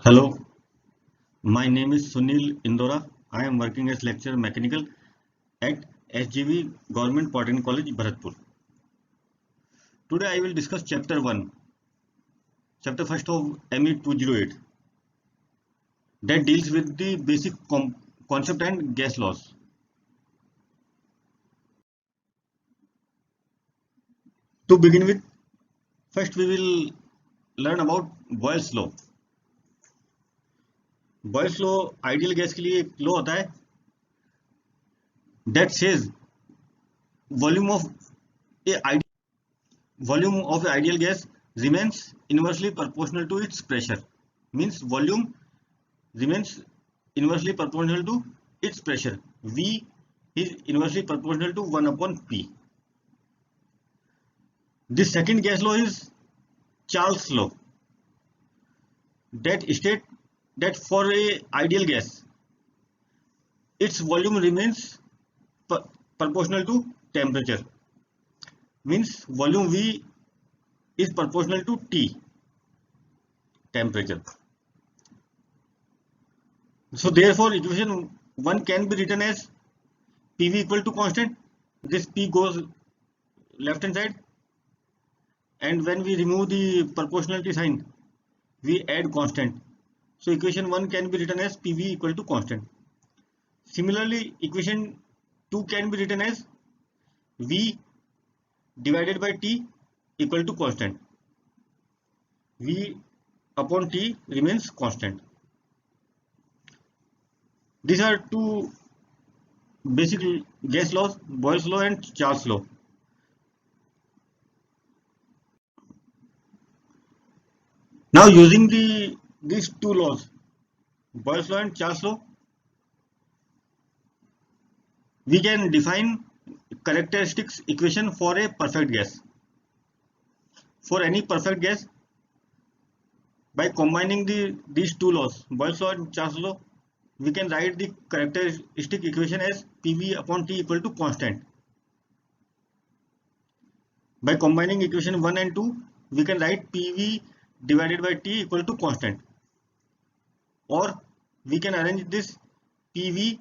Hello, my name is Sunil Indora. I am working as lecturer mechanical at SGV Government Polytechnic College, Bharatpur. Today I will discuss chapter 1, chapter first of ME 208 that deals with the basic concept and gas laws. To begin with, first we will learn about Boyle's law. Boyle's law ideal gas के लिए एक law होता है that says volume of a volume of ideal gas remains inversely proportional to its pressure. Means volume remains inversely proportional to its pressure. V is inversely proportional to 1 upon P. The second gas law is Charles' law that states that for a ideal gas, its volume remains proportional to temperature. Means volume V is proportional to T, temperature. So therefore equation 1 can be written as PV equal to constant. This P goes left hand side, and when we remove the proportionality sign, we add constant. So equation 1 can be written as PV equal to constant. Similarly, equation 2 can be written as V divided by T equal to constant. V upon T remains constant. These are two basic gas laws, Boyle's law and Charles' law. Now using these two laws, Boyle's law and Charles' law, we can define characteristics equation for a perfect gas. For any perfect gas, by combining these two laws, Boyle's law and Charles' law, we can write the characteristic equation as PV upon T equal to constant. By combining equation 1 and 2, we can write PV divided by T equal to constant. Or we can arrange this PV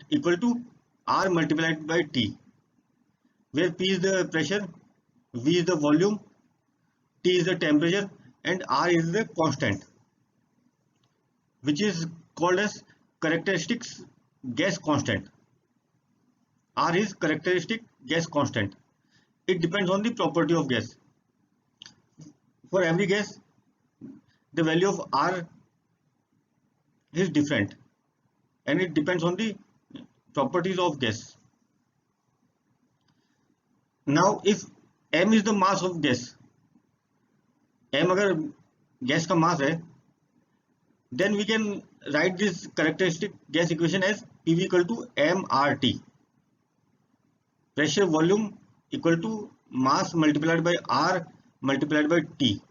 equal to R multiplied by T, where P is the pressure, V is the volume, T is the temperature, and R is the constant, which is called as characteristics gas constant. R is characteristic gas constant. It depends on the property of gas. For every gas, the value of R is different, and it depends on the properties of gas. Now, if m is the mass of gas, m अगर gas का मास है, then we can write this characteristic gas equation as PV equal to mRT. Pressure volume equal to mass multiplied by R multiplied by T,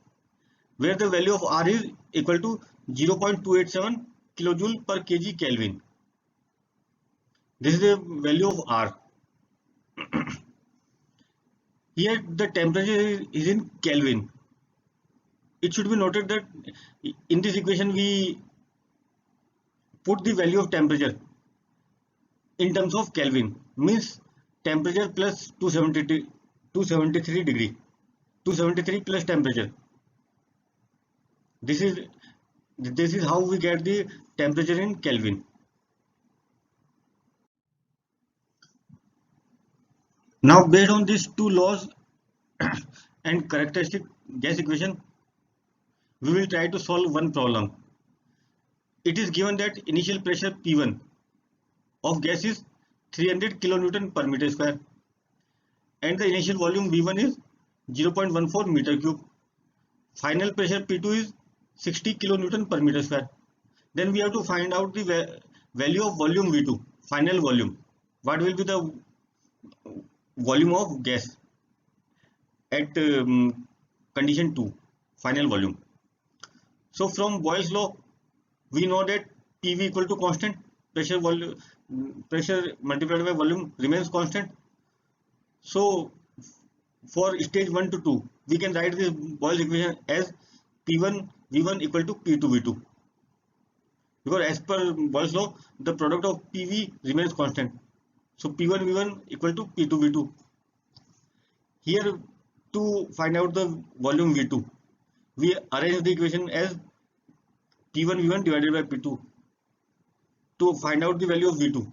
where the value of R is equal to 0.287 kilojoule per kg Kelvin. This is the value of R. Here the temperature is in Kelvin. It should be noted that in this equation we put the value of temperature in terms of Kelvin, means temperature plus 273 degree, 273 plus temperature. This is how we get the temperature in Kelvin. Now based on these two laws and characteristic gas equation, we will try to solve one problem. It is given that initial pressure P1 of gas is 300 kilonewton per meter square and the initial volume V1 is 0.14 meter cube. Final pressure P2 is 60 kilonewton per meter square. Then we have to find out the value of volume V2, final volume. What will be the volume of gas at condition 2, final volume. So from Boyle's law, we know that PV equal to constant, pressure multiplied by volume remains constant. So for stage 1 to 2, we can write this Boyle's equation as P1 V1 equal to P2 V2, because as per Boyle's law, the product of PV remains constant. So P1 V1 equal to P2 V2. Here, to find out the volume V2, we arrange the equation as P1 V1 divided by P2. To find out the value of V2,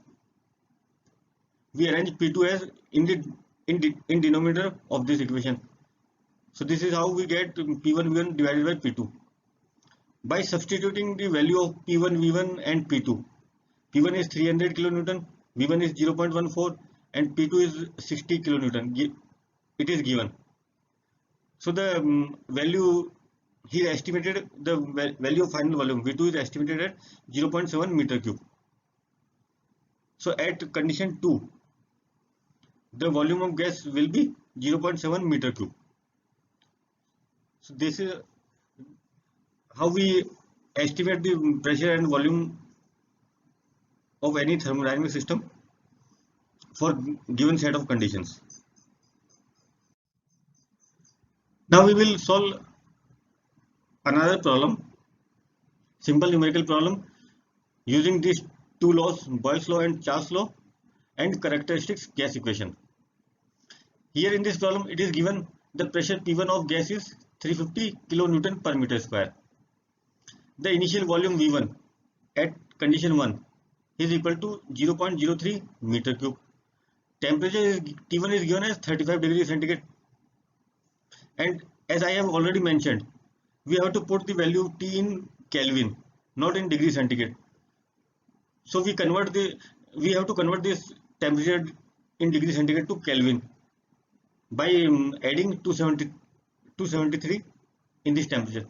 we arrange P2 as in denominator of this equation. So this is how we get P1 V1 divided by P2. By substituting the value of P1 V1 and P2, P1 is 300 kilonewton, V1 is 0.14, and P2 is 60 kilonewton. It is given. So the value here estimated, the value of final volume V2 is estimated at 0.7 meter cube. So at condition 2, the volume of gas will be 0.7 meter cube. So this is how we estimate the pressure and volume of any thermodynamic system for given set of conditions. Now we will solve another problem, simple numerical problem, using these two laws, Boyle's law and Charles law, and characteristics gas equation. Here in this problem, it is given the pressure P1 of gas is 350 kilonewton per meter square. The initial volume V1 at condition 1 is equal to 0.03 meter cube. Temperature T1 is given as 35 degrees centigrade. And as I have already mentioned, we have to put the value T in Kelvin, not in degree centigrade. So we have to convert this temperature in degree centigrade to Kelvin by adding 273 in this temperature.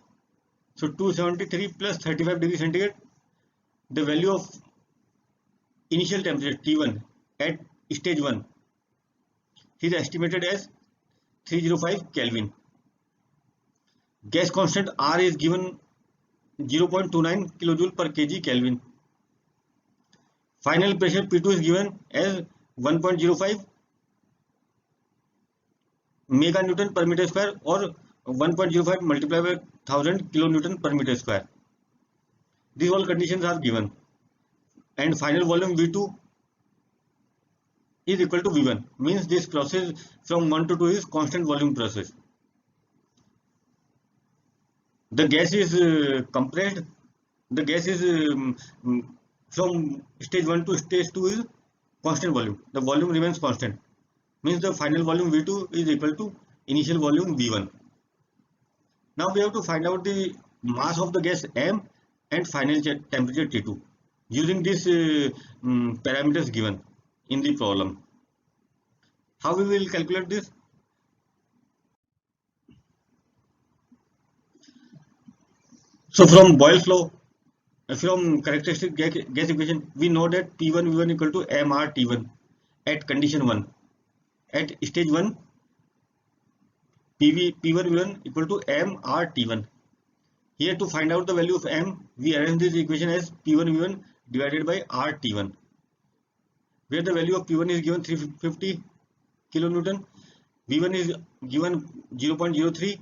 So 273 plus 35 degrees centigrade, the value of initial temperature T1 at stage 1 is estimated as 305 Kelvin. Gas constant R is given 0.29 kilojoule per kg Kelvin. Final pressure P2 is given as 1.05 mega Newton per meter square, or 1.05 multiplied by 1000 kilonewton per meter square. These all conditions are given, and final volume V2 is equal to V1, means this process from 1 to 2 is constant volume process. The gas is compressed. The gas is from stage 1 to stage 2 is constant volume. The volume remains constant, means the final volume V2 is equal to initial volume V1. Now we have to find out the mass of the gas M and final temperature T2 using these parameters given in the problem. How we will calculate this? So from Boyle's law, from characteristic gas equation, we know that P1 V1 equal to mR T1 at condition 1. At stage 1, P1 V1 equal to mR T1. Here to find out the value of M, we arrange this equation as P1 V1 divided by R T1, where the value of P1 is given 350 kilonewton, V1 is given 0.03,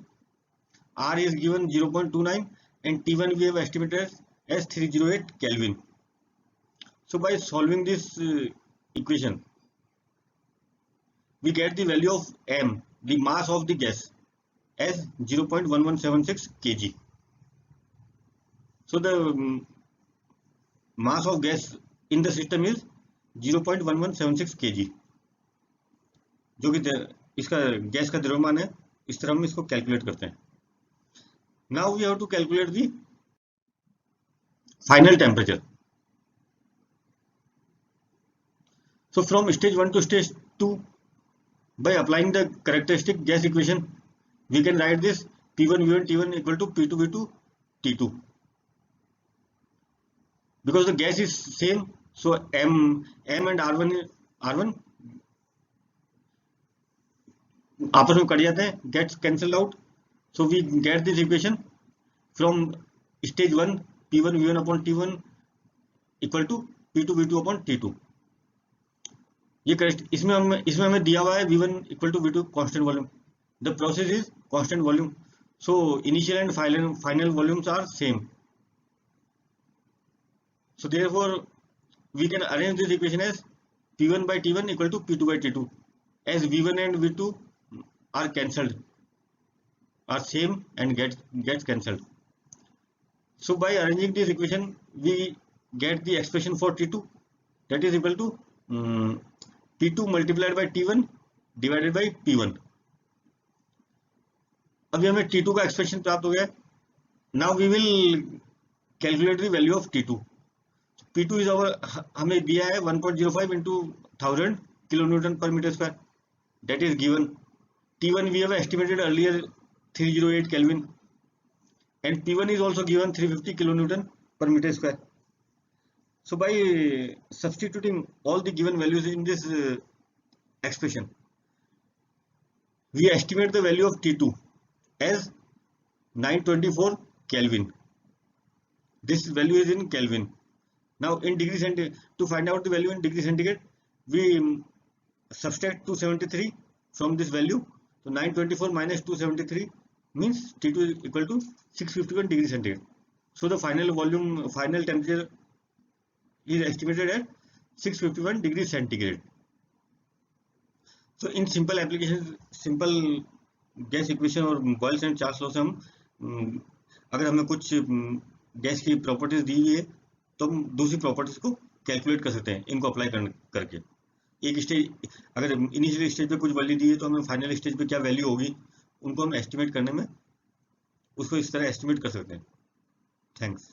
R is given 0.29, and T1 we have estimated as 308 Kelvin. So by solving this equation, we get the value of M, the mass of the gas, as 0.1176 kg. So the mass of gas in the system is 0.1176 kg, जो कि इसका gas का द्रव्यमान है. इस तरह हम इसको कैलकुलेट करते हैं. Now we have to calculate the final temperature. So from stage 1 to stage 2, by applying the characteristic gas equation, we can write this P1 V1 T1 equal to P2 V2 T2. Because the gas is same, so M and R1 आपस में cut जाते हैं, gets cancelled out. So we get this equation from stage 1 P1 V1 upon T1 equal to P2 V2 upon T2. ये correct, इसमें हमें दिया हुआ है V1 equal to V2 constant volume. The process is constant volume. So initial and final volumes are same. So therefore we can arrange this equation as P1 by T1 equal to P2 by T2, as V1 and V2 are cancelled, are same and gets cancelled. So by arranging this equation we get the expression for T2, that is equal to P2 multiplied by T1 divided by P1. अभी हमें T2 का expression प्राप्त हो गया. Now we will calculate the value of T2. P2 is our, हमें दिया है 1.05 into 1000 kilonewton per meter square, that is given. T1 we have estimated earlier 308 Kelvin, and P1 is also given 350 kilonewton per meter square. So by substituting all the given values in this expression, we estimate the value of T2 as 924 Kelvin. This value is in Kelvin. Now in degree centigrade, to find out the value in degree centigrade, we subtract 273 from this value. So 924 minus 273 means T2 is equal to 651 degree centigrade. So the final volume, final temperature is estimated at 651 degree centigrade. So in simple applications, simple gas equation और boils and Charles law से हम अगर हमें कुछ gas की properties दी हुई है तो हम दूसरी प्रॉपर्टीज को कैलकुलेट कर सकते हैं इनको अप्लाई करके. एक स्टेज, अगर इनिशियल स्टेज पे कुछ वैल्यू दी है तो हमें फाइनल स्टेज पे क्या वैल्यू होगी उनको हम एस्टिमेट करने में उसको इस तरह एस्टिमेट कर सकते हैं. थैंक्स.